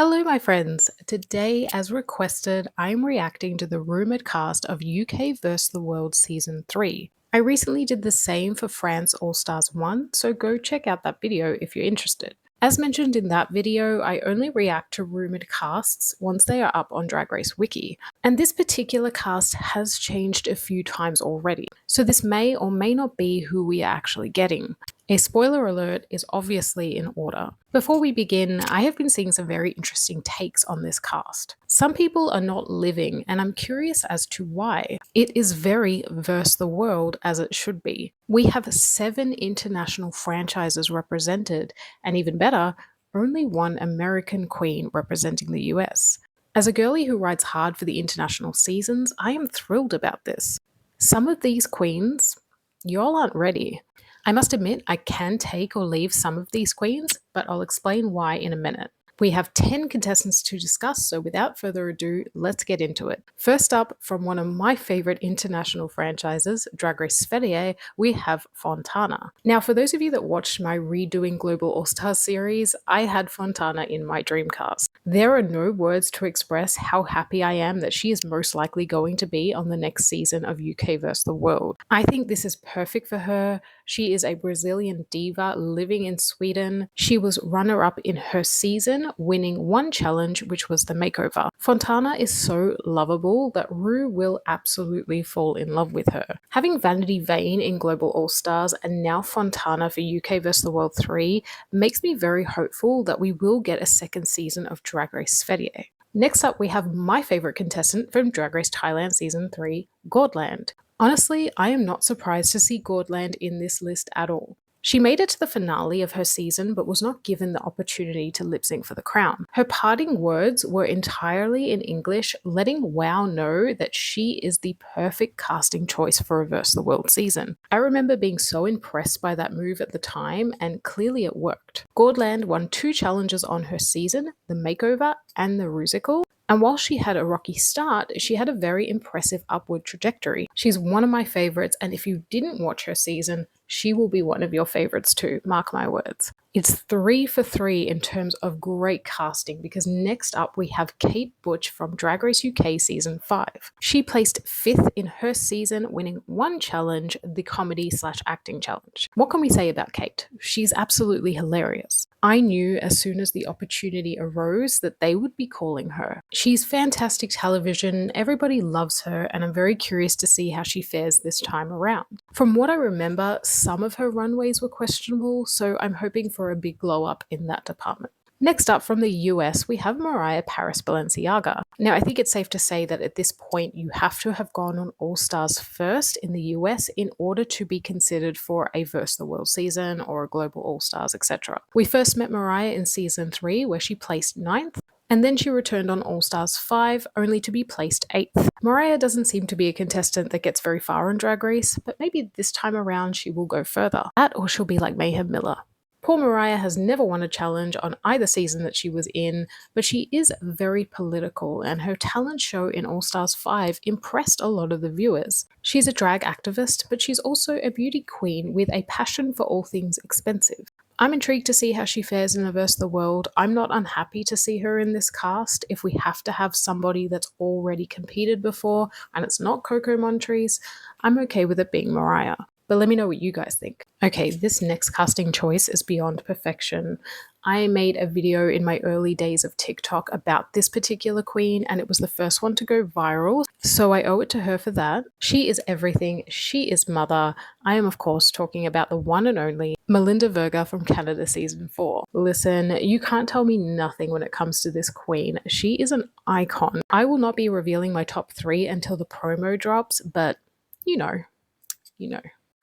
Hello, my friends. Today, as requested, I'm reacting to the rumoured cast of UK vs. the World Season 3. I recently did the same for France All Stars 1, so go check out that video if you're interested. As mentioned in that video, I only react to rumoured casts once they are up on Drag Race Wiki, and this particular cast has changed a few times already, so this may or may not be who we are actually getting. A spoiler alert is obviously in order. Before we begin, I have been seeing some very interesting takes on this cast. Some people are not living, and I'm curious as to why. It is very verse the world as it should be. We have 7 international franchises represented, and even better, only one American queen representing the US. As a girlie who rides hard for the international seasons, I am thrilled about this. Some of these queens, y'all aren't ready. I must admit, I can take or leave some of these queens, but I'll explain why in a minute. We have 10 contestants to discuss, so without further ado, let's get into it. First up, from one of my favorite international franchises, Drag Race Sverige, we have Fontana. Now, for those of you that watched my Redoing Global All-Stars series, I had Fontana in my dream cast. There are no words to express how happy I am that she is most likely going to be on the next season of UK vs. the World. I think this is perfect for her. She is a Brazilian diva living in Sweden. She was runner-up in her season, winning one challenge, which was the makeover. Fontana is so lovable that Ru will absolutely fall in love with her. Having Vanity Vane in Global All-Stars and now Fontana for UK vs. the World 3 makes me very hopeful that we will get a second season of Drag Race Sverige. Next up, we have my favorite contestant from Drag Race Thailand Season 3, Gordland. Honestly, I am not surprised to see Gordland in this list at all. She made it to the finale of her season but was not given the opportunity to lip sync for the crown. Her parting words were entirely in English, letting WOW know that she is the perfect casting choice for a Verse the World season. I remember being so impressed by that move at the time, and clearly it worked. Gordland won 2 challenges on her season, the makeover and the Rusical. And while she had a rocky start, she had a very impressive upward trajectory. She's one of my favorites, and if you didn't watch her season, she will be one of your favorites too, mark my words. It's 3 for 3 in terms of great casting, because next up we have Kate Butch from Drag Race UK Season 5. She placed 5th in her season, winning one challenge, the comedy/acting challenge. What can we say about Kate? She's absolutely hilarious. I knew as soon as the opportunity arose that they would be calling her. She's fantastic television, everybody loves her, and I'm very curious to see how she fares this time around. From what I remember, some of her runways were questionable, so I'm hoping for a big glow up in that department. Next up, from the US, we have Mariah Paris Balenciaga. Now, I think it's safe to say that at this point you have to have gone on All Stars first in the US in order to be considered for a Verse the World season or a Global All Stars, etc. We first met Mariah in Season 3, where she placed 9th, and then she returned on All Stars 5, only to be placed 8th. Mariah doesn't seem to be a contestant that gets very far on Drag Race, but maybe this time around she will go further. That, or she'll be like Mayhem Miller. Poor Mariah has never won a challenge on either season that she was in, but she is very political, and her talent show in All Stars 5 impressed a lot of the viewers. She's a drag activist, but she's also a beauty queen with a passion for all things expensive. I'm intrigued to see how she fares in the Verse the World. I'm not unhappy to see her in this cast. If we have to have somebody that's already competed before, and it's not Coco Montrese, I'm okay with it being Mariah. But let me know what you guys think. Okay, this next casting choice is beyond perfection. I made a video in my early days of TikTok about this particular queen, and it was the first one to go viral, so I owe it to her for that. She is everything. She is mother. I am, of course, talking about the one and only Melinda Verga from Canada Season 4. Listen, you can't tell me nothing when it comes to this queen. She is an icon. I will not be revealing my top 3 until the promo drops, but you know.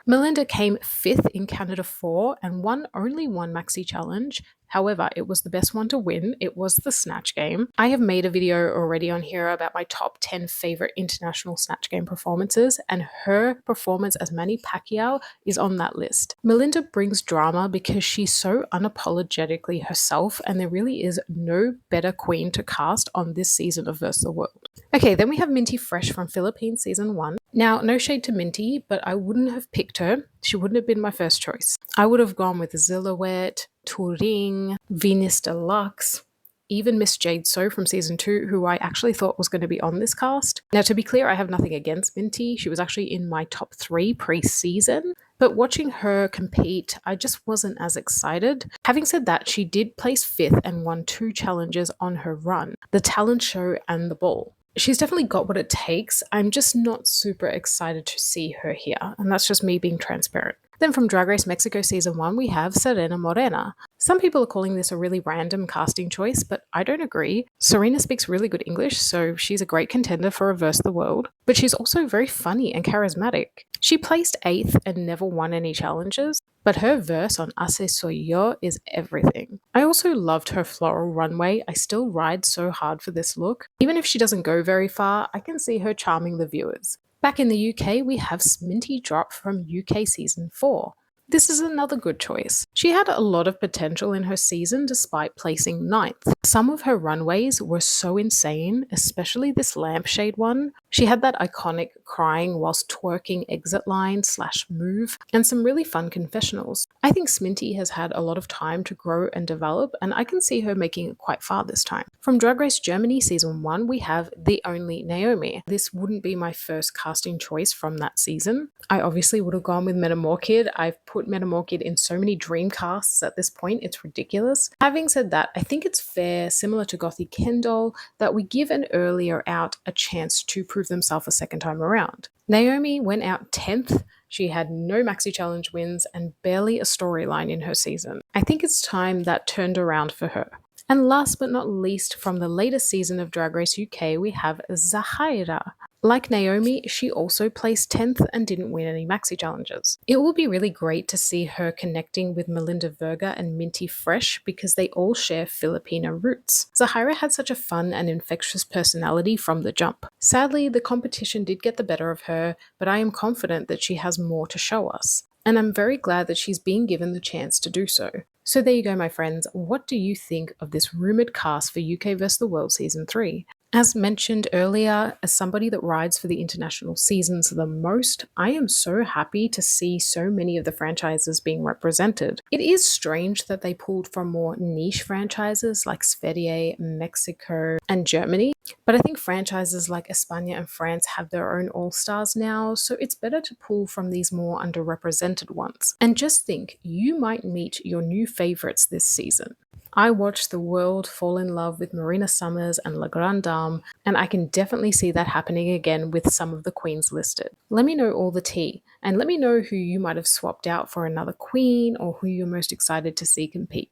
Melinda came 5th in Canada 4 and won only one maxi challenge. However, it was the best one to win. It was the Snatch Game. I have made a video already on here about my top 10 favorite international Snatch Game performances, and her performance as Manny Pacquiao is on that list. Melinda brings drama because she's so unapologetically herself, and there really is no better queen to cast on this season of Verse the World. Okay, then we have Minty Fresh from Philippines Season 1. Now, no shade to Minty, but I wouldn't have picked her. She wouldn't have been my first choice. I would have gone with Silhouette, Touring, Venus Deluxe, even Miss Jade So from season 2, who I actually thought was going to be on this cast. Now, to be clear, I have nothing against Minty. She was actually in my top 3 pre-season. But watching her compete, I just wasn't as excited. Having said that, she did place 5th and won 2 challenges on her run, the talent show and the ball. She's definitely got what it takes. I'm just not super excited to see her here, and that's just me being transparent. Then from Drag Race Mexico Season 1, we have Serena Morena. Some people are calling this a really random casting choice, but I don't agree. Serena speaks really good English, so she's a great contender for Reverse the World, but she's also very funny and charismatic. She placed 8th and never won any challenges, but her verse on Así Soy Yo is everything. I also loved her floral runway. I still ride so hard for this look. Even if she doesn't go very far, I can see her charming the viewers. Back in the UK, we have Sminty Drop from UK Season 4. This is another good choice. She had a lot of potential in her season despite placing 9th. Some of her runways were so insane, especially this lampshade one. She had that iconic crying whilst twerking exit line / move, and some really fun confessionals. I think Sminty has had a lot of time to grow and develop, and I can see her making it quite far this time. From Drag Race Germany Season 1, we have the only Naomi. This wouldn't be my first casting choice from that season. I obviously would have gone with Metamorkid. I've put Metamorkid in so many dream casts at this point, it's ridiculous. Having said that, I think it's fair, similar to Gothy Kendall, that we give an earlier out a chance to prove themselves a second time around. Naomi went out 10th. She had no maxi challenge wins and barely a storyline in her season. I think it's time that turned around for her. And last but not least, from the latest season of Drag Race UK, we have Zahaira. Like Naomi, she also placed 10th and didn't win any maxi challenges. It will be really great to see her connecting with Melinda Verga and Minty Fresh because they all share Filipino roots. Zahaira had such a fun and infectious personality from the jump. Sadly, the competition did get the better of her, but I am confident that she has more to show us. And I'm very glad that she's being given the chance to do so. So there you go, my friends. What do you think of this rumoured cast for UK vs. the World Season 3? As mentioned earlier, as somebody that rides for the international seasons the most, I am so happy to see so many of the franchises being represented. It is strange that they pulled from more niche franchises like Sverige, Mexico, and Germany, but I think franchises like España and France have their own all-stars now, so it's better to pull from these more underrepresented ones. And just think, you might meet your new favorites this season. I watched the world fall in love with Marina Summers and La Grande Dame, and I can definitely see that happening again with some of the queens listed. Let me know all the tea, and let me know who you might have swapped out for another queen or who you're most excited to see compete.